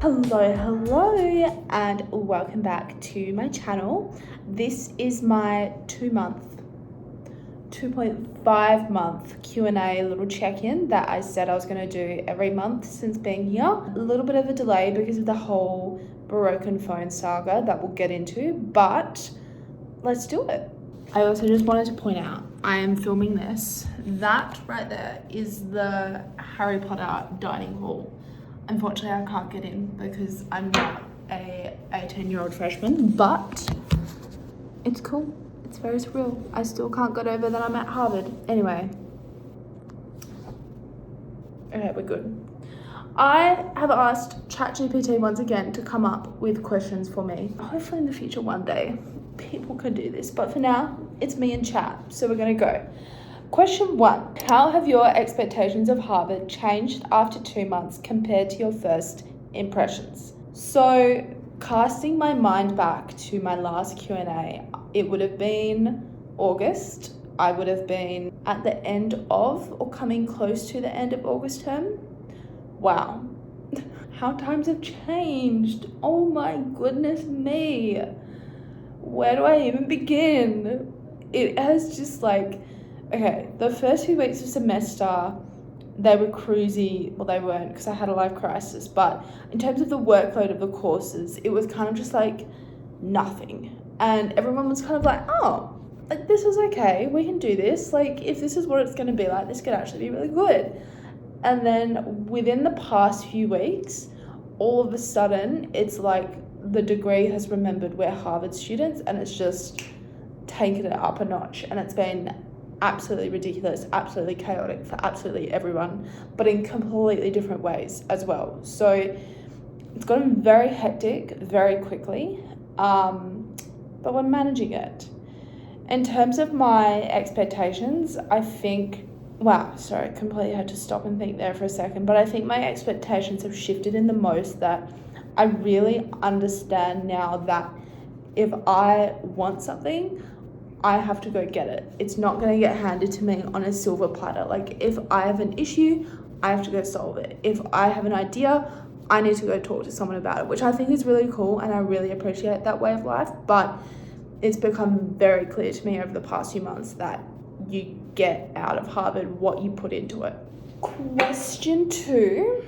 Hello, and welcome back to my channel. This is my 2.5 month Q&A little check-in that I said I was going to do every month since being here. A little bit of a delay because of the whole broken phone saga that we'll get into, but let's do it. I also just wanted to point out, I am filming this. That right there is the Harry Potter dining hall. Unfortunately, I can't get in because I'm not a 18-year-old freshman, but it's cool. It's very surreal. I still can't get over that I'm at Harvard. Anyway. Okay, we're good. I have asked ChatGPT once again to come up with questions for me. Hopefully in the future one day, people can do this. But for now, it's me and Chat. So we're going to go. Question 1. How have your expectations of Harvard changed after 2 months compared to your first impressions? So, casting my mind back to my last Q&A, it would have been August. I would have been at the end of or coming close to the end of August term. Wow. How times have changed. Oh my goodness me. Where do I even begin? It has just okay, the first few weeks of semester, they were cruisy. Well, they weren't because I had a life crisis. But in terms of the workload of the courses, it was kind of just nothing. And everyone was kind of oh, this is okay. We can do this. If this is what it's going to be like, this could actually be really good. And then within the past few weeks, all of a sudden, it's the degree has remembered we're Harvard students and it's just taken it up a notch. And it's been absolutely ridiculous, absolutely chaotic for absolutely everyone, but in completely different ways as well. So it's gotten very hectic very quickly, but we're managing it. In terms of my expectations, I think, completely had to stop and think there for a second, but I think my expectations have shifted in the most that I really understand now that if I want something, I have to go get it. It's not going to get handed to me on a silver platter. If I have an issue, I have to go solve it. If I have an idea, I need to go talk to someone about it, which I think is really cool and I really appreciate that way of life. But it's become very clear to me over the past few months that you get out of Harvard what you put into it. Question 2.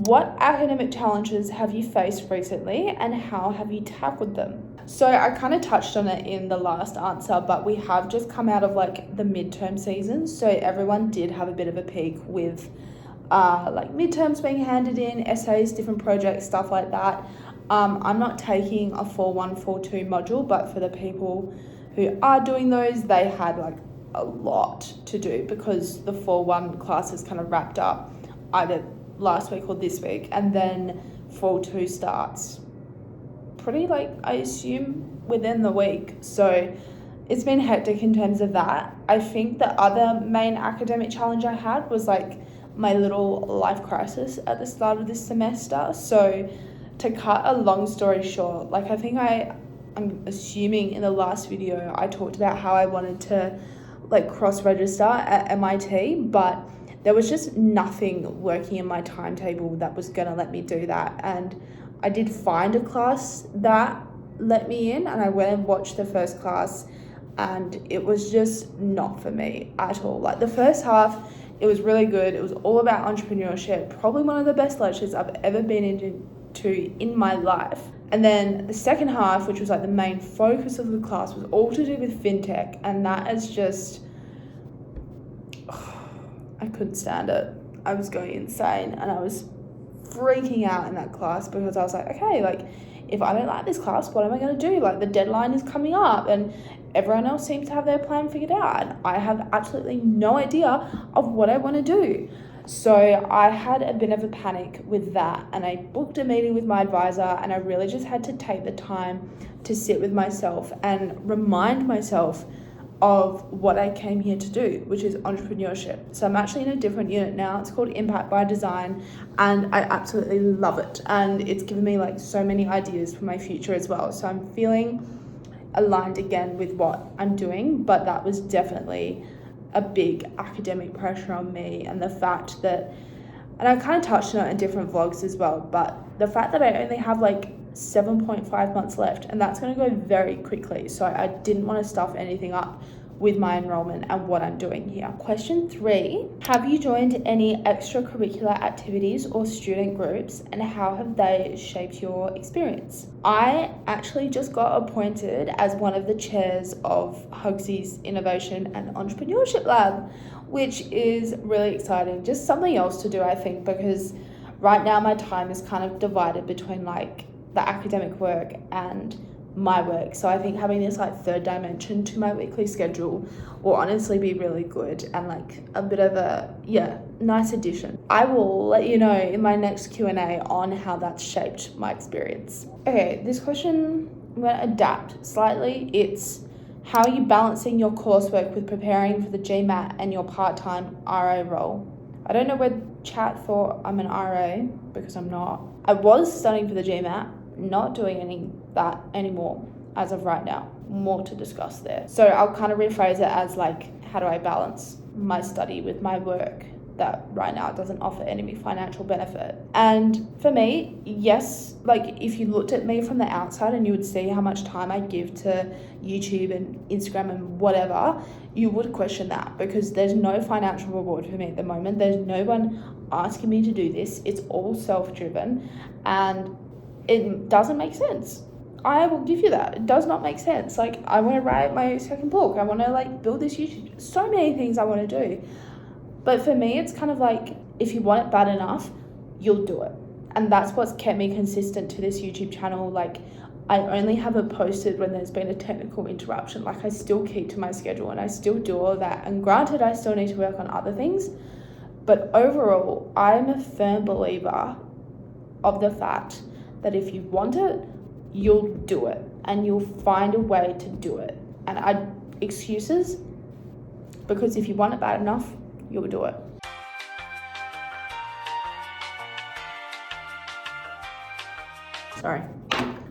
What academic challenges have you faced recently and how have you tackled them? So I kind of touched on it in the last answer, but we have just come out of the midterm season. So everyone did have a bit of a peak with midterms being handed in, essays, different projects, stuff like that. I'm not taking a 4.1, 4.2 module, but for the people who are doing those, they had a lot to do because the 4.1 classes kind of wrapped up either last week or this week, and then 4.2 starts pretty I assume within the week. So it's been hectic in terms of that. I think the other main academic challenge I had was my little life crisis at the start of this semester. So to cut a long story short, I think I'm assuming in the last video I talked about how I wanted to cross-register at MIT, but there was just nothing working in my timetable that was going to let me do that. And I did find a class that let me in, and I went and watched the first class, and it was just not for me at all. The first half, it was really good. It was all about entrepreneurship, probably one of the best lectures I've ever been into in my life. And then the second half, which was the main focus of the class, was all to do with fintech, and that is just, I couldn't stand it. I was going insane, and I was freaking out in that class because I was okay, if I don't like this class, what am I going to do? The deadline is coming up and everyone else seems to have their plan figured out, and I have absolutely no idea of what I want to do. So I had a bit of a panic with that, and I booked a meeting with my advisor, and I really just had to take the time to sit with myself and remind myself of what I came here to do, which is entrepreneurship. So I'm actually in a different unit now. It's called Impact by Design, and I absolutely love it. And it's given me so many ideas for my future as well. So I'm feeling aligned again with what I'm doing, but that was definitely a big academic pressure on me, and the fact that And I kind of touched on it in different vlogs as well, but the fact that I only have like 7.5 months left, and that's going to go very quickly, so I didn't want to stuff anything up with my enrollment and what I'm doing here. Question 3, have you joined any extracurricular activities or student groups, and how have they shaped your experience? I actually just got appointed as one of the chairs of Hugsy's Innovation and Entrepreneurship Lab, which is really exciting. Just something else to do, I think, because right now my time is kind of divided between like the academic work and my work. So I think having this like third dimension to my weekly schedule will honestly be really good and like a bit of a, nice addition. I will let you know in my next Q&A on how that's shaped my experience. Okay, this question, I'm going to adapt slightly. It's, how are you balancing your coursework with preparing for the GMAT and your part-time RA role? I don't know where chat thought I'm an RA, because I'm not. I was studying for the GMAT, not doing any that anymore as of right now. More to discuss there. So I'll kind of rephrase it as like, how do I balance my study with my work that right now doesn't offer any financial benefit? And for me, yes, like if you looked at me from the outside and you would see how much time I give to YouTube and Instagram and whatever, you would question that, because there's no financial reward for me at the moment. There's no one asking me to do this. It's all self-driven and it doesn't make sense. I will give you that. It does not make sense. Like, I want to write my second book. I want to like build this YouTube. So many things I want to do. But for me, it's kind of like, if you want it bad enough, you'll do it. And that's what's kept me consistent to this YouTube channel. Like, I only haven't posted when there's been a technical interruption. Like, I still keep to my schedule and I still do all that. And granted, I still need to work on other things. But overall, I'm a firm believer of the fact that if you want it, you'll do it and you'll find a way to do it. And excuses, because if you want it bad enough, you'll do it. Sorry.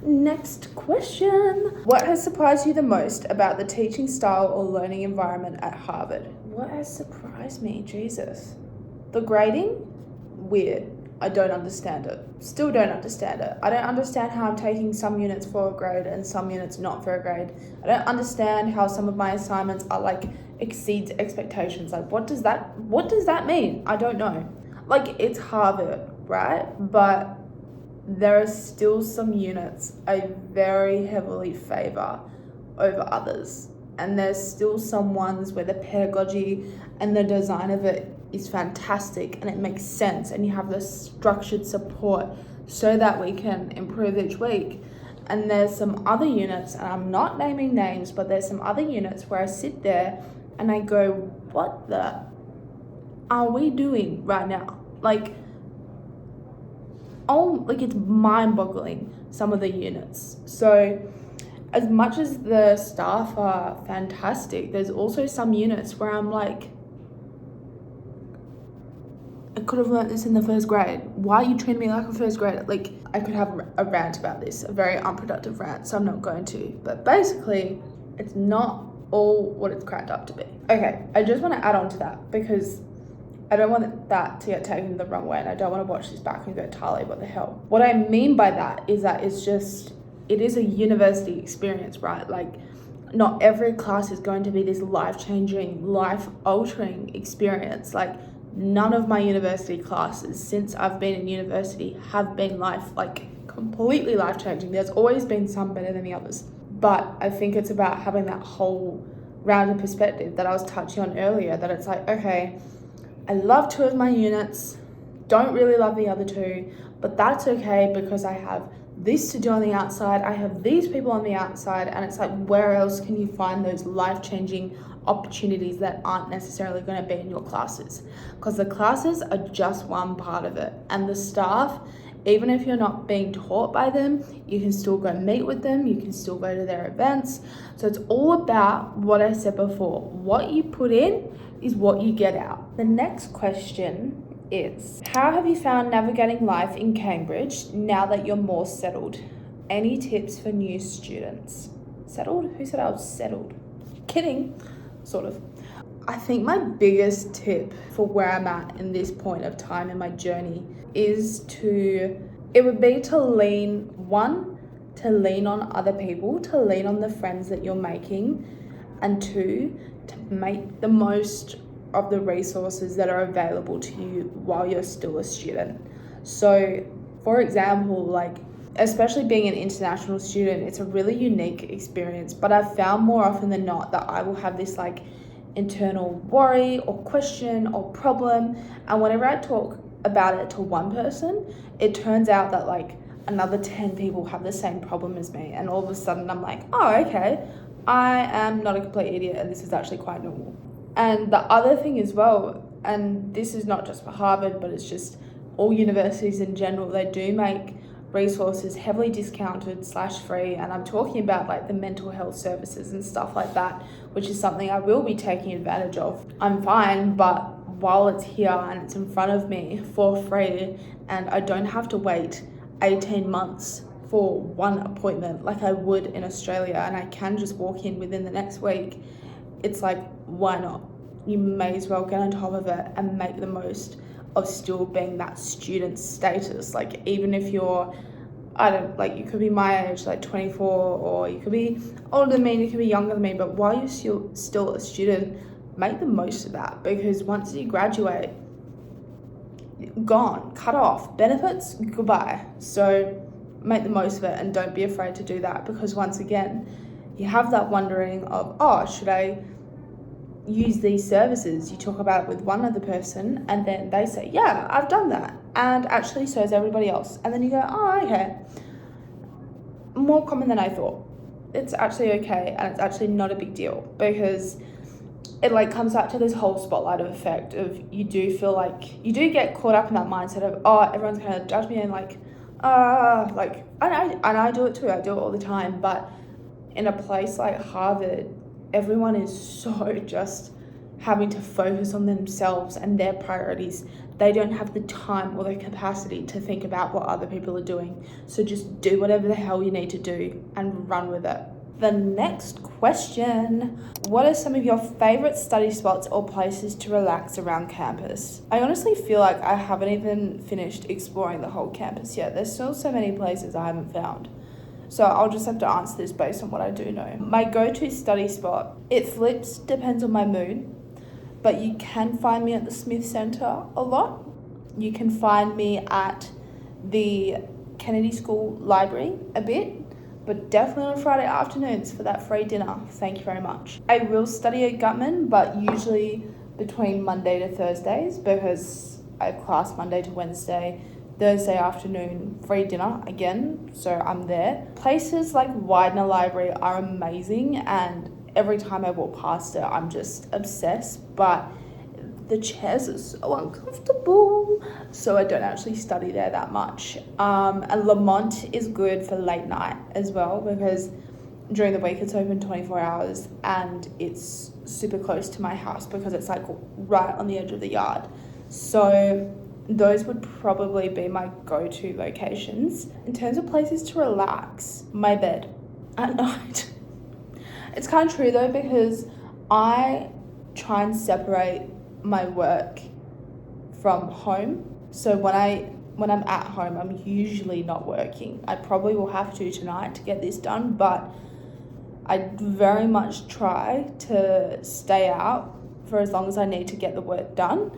Next question. What has surprised you the most about the teaching style or learning environment at Harvard? What has surprised me? Jesus. The grading? Weird. I don't understand it. Still don't understand it. I don't understand how I'm taking some units for a grade and some units not for a grade. I don't understand how some of my assignments are like exceeds expectations. Like, what does that mean? I don't know. Like, it's Harvard, right? But there are still some units I very heavily favor over others. And there's still some ones where the pedagogy and the design of it is fantastic and it makes sense and you have the structured support so that we can improve each week. And there's some other units, and I'm not naming names, but there's some other units where I sit there and I go, what the are we doing right now? Like, it's mind-boggling, some of the units. So as much as the staff are fantastic, there's also some units where I'm like, I could have learnt this in the first grade. Why are you treating me like a first grader? Like, I could have a rant about this, a very unproductive rant, so I'm not going to. But basically, it's not all what it's cracked up to be. Okay, I just want to add on to that because I don't want that to get taken the wrong way, and I don't want to watch this back and go, Tali, what the hell? What I mean by that is that it is a university experience, right? Like, not every class is going to be this life-changing, life-altering experience. Like, none of my university classes since I've been in university have been completely life-changing. There's always been some better than the others. But I think it's about having that whole rounded perspective that I was touching on earlier, that it's like, okay, I love 2 of my units, don't really love the other 2, but that's okay because I have this to do on the outside, I have these people on the outside, and it's like, where else can you find those life-changing opportunities that aren't necessarily going to be in your classes? Because the classes are just one part of it, and the staff, even if you're not being taught by them, you can still go meet with them, you can still go to their events. So it's all about what I said before. What you put in is what you get out. The next question is, how have you found navigating life in Cambridge now that you're more settled? Any tips for new students? Settled? Who said I was settled? Kidding. sort of. I think my biggest tip for where I'm at in this point of time in my journey would be to lean on other people, to lean on the friends that you're making, and two, to make the most of the resources that are available to you while you're still a student. So, for example, like, especially being an international student, it's a really unique experience, but I've found more often than not that I will have this like internal worry or question or problem, and whenever I talk about it to one person, it turns out that like another 10 people have the same problem as me, and all of a sudden I'm like, oh, okay, I am not a complete idiot and this is actually quite normal. And the other thing as well, and this is not just for Harvard, but it's just all universities in general, they do make resources heavily discounted / free, and I'm talking about like the mental health services and stuff like that, which is something I will be taking advantage of. I'm fine, but while it's here and it's in front of me for free, and I don't have to wait 18 months for one appointment like I would in Australia, and I can just walk in within the next week, it's like, why not? You may as well get on top of it and make the most of still being that student status. Like, even if you're, you could be my age, like 24, or you could be older than me, you could be younger than me, but while you're still a student, make the most of that, because once you graduate, gone, cut off, benefits, goodbye. So make the most of it, and don't be afraid to do that, because once again, you have that wondering of, oh, should I use these services? You talk about it with one other person, and then they say, yeah, I've done that, and actually so has everybody else, and then you go, oh, okay, more common than I thought. It's actually okay, and it's actually not a big deal, because it like comes back to this whole spotlight of effect of, you do feel like you do get caught up in that mindset of, oh, everyone's gonna judge me, and and I do it too, I do it all the time, but in a place like Harvard, everyone is so just having to focus on themselves and their priorities. They don't have the time or the capacity to think about what other people are doing. So just do whatever the hell you need to do and run with it. The next question: what are some of your favorite study spots or places to relax around campus? I honestly feel like I haven't even finished exploring the whole campus yet. There's still so many places I haven't found. So I'll just have to answer this based on what I do know. My go-to study spot, it flips, depends on my mood, but you can find me at the Smith Centre a lot. You can find me at the Kennedy School Library a bit, but definitely on Friday afternoons for that free dinner. Thank you very much. I will study at Gutman, but usually between Monday to Thursdays, because I have class Monday to Wednesday, Thursday afternoon, free dinner again, so I'm there. Places like Widener Library are amazing, and every time I walk past it, I'm just obsessed, but the chairs are so uncomfortable, so I don't actually study there that much. And Lamont is good for late night as well, because during the week it's open 24 hours, and it's super close to my house because it's like right on the edge of the yard. So those would probably be my go-to locations. In terms of places to relax, my bed at night. It's kind of true though, because I try and separate my work from home. So when I'm at home, I'm usually not working. I probably will have to tonight to get this done, but I very much try to stay out for as long as I need to get the work done.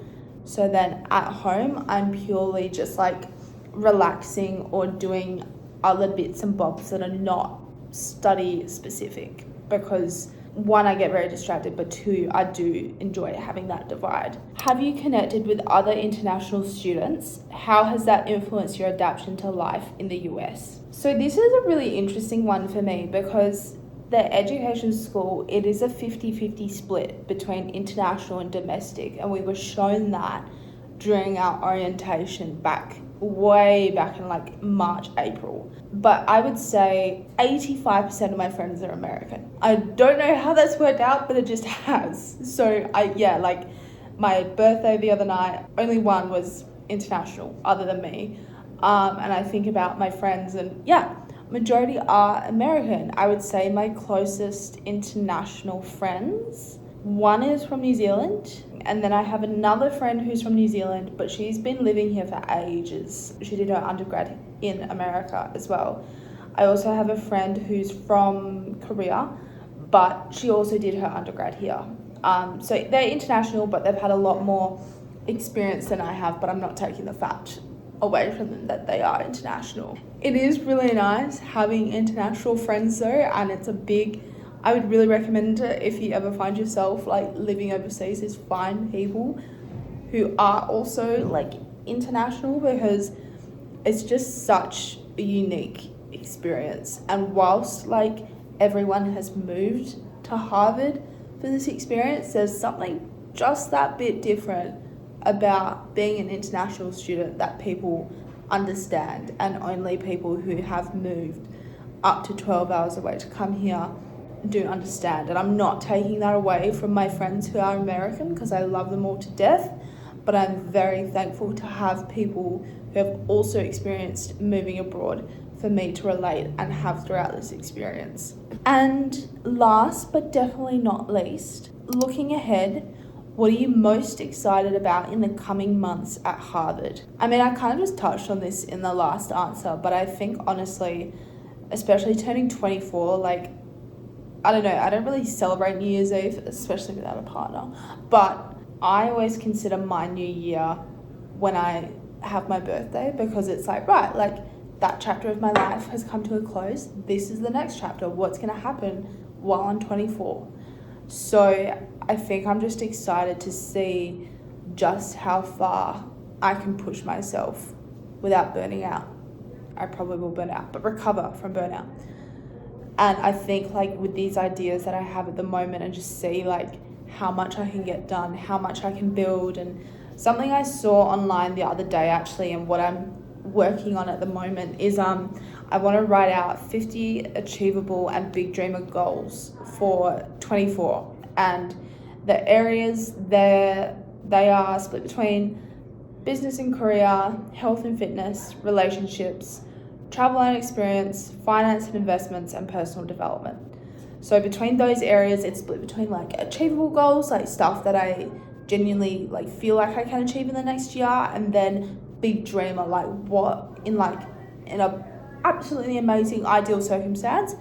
So then at home, I'm purely just like relaxing or doing other bits and bobs that are not study specific, because one, I get very distracted, but two, I do enjoy having that divide. Have you connected with other international students? How has that influenced your adaptation to life in the US? So this is a really interesting one for me, because the education school, it is a 50-50 split between international and domestic, and we were shown that during our orientation way back in like March, April. But I would say 85% of my friends are American. I don't know how that's worked out, but it just has. So my birthday the other night, only one was international other than me. And I think about my friends, and yeah, majority are American. I would say my closest international friends One is from New Zealand, and then I have another friend who's from New Zealand, but she's been living here for ages. She did her undergrad in America as well. I also have a friend who's from Korea, but she also did her undergrad here. So they're international, but they've had a lot more experience than I have, but I'm not taking the fact away from them that they are international. It is really nice having international friends though, and I would really recommend it if you ever find yourself like living overseas, is find people who are also like international, because it's just such a unique experience. And whilst like everyone has moved to Harvard for this experience, there's something just that bit different about being an international student that people understand, and only people who have moved up to 12 hours away to come here do understand. And I'm not taking that away from my friends who are American, because I love them all to death, but I'm very thankful to have people who have also experienced moving abroad for me to relate and have throughout this experience. And last but definitely not least, looking ahead, what are you most excited about in the coming months at Harvard? I mean, I kind of just touched on this in the last answer, but I think honestly, especially turning 24, like, I don't know, I don't really celebrate New Year's Eve, especially without a partner, but I always consider my new year when I have my birthday, because it's like, right, like that chapter of my life has come to a close. This is the next chapter. What's going to happen while I'm 24? So I think I'm just excited to see just how far I can push myself without burning out. I probably will burn out, but recover from burnout. And I think like with these ideas that I have at the moment, and just see like how much I can get done, how much I can build. And something I saw online the other day actually, and what I'm working on at the moment is I want to write out 50 achievable and big dreamer goals for 24. And the areas there, they are split between business and career, health and fitness, relationships, travel and experience, finance and investments, and personal development. So between those areas, it's split between like achievable goals, like stuff that I genuinely like feel like I can achieve in the next year, and then big dreamer, like what in a absolutely amazing ideal circumstance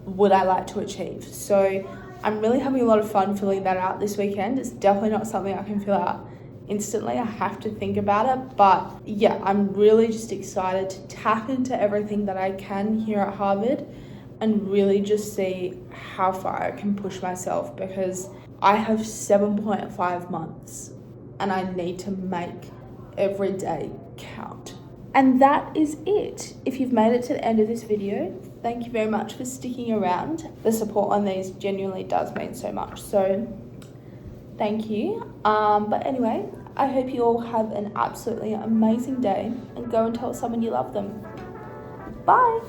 would I like to achieve. So I'm really having a lot of fun filling that out this weekend. It's definitely not something I can fill out instantly. I have to think about it, but yeah, I'm really just excited to tap into everything that I can here at Harvard and really just see how far I can push myself, because I have 7.5 months and I need to make every day count. And that is it. If you've made it to the end of this video, thank you very much for sticking around. The support on these genuinely does mean so much, so thank you. But anyway, I hope you all have an absolutely amazing day, and go and tell someone you love them. Bye.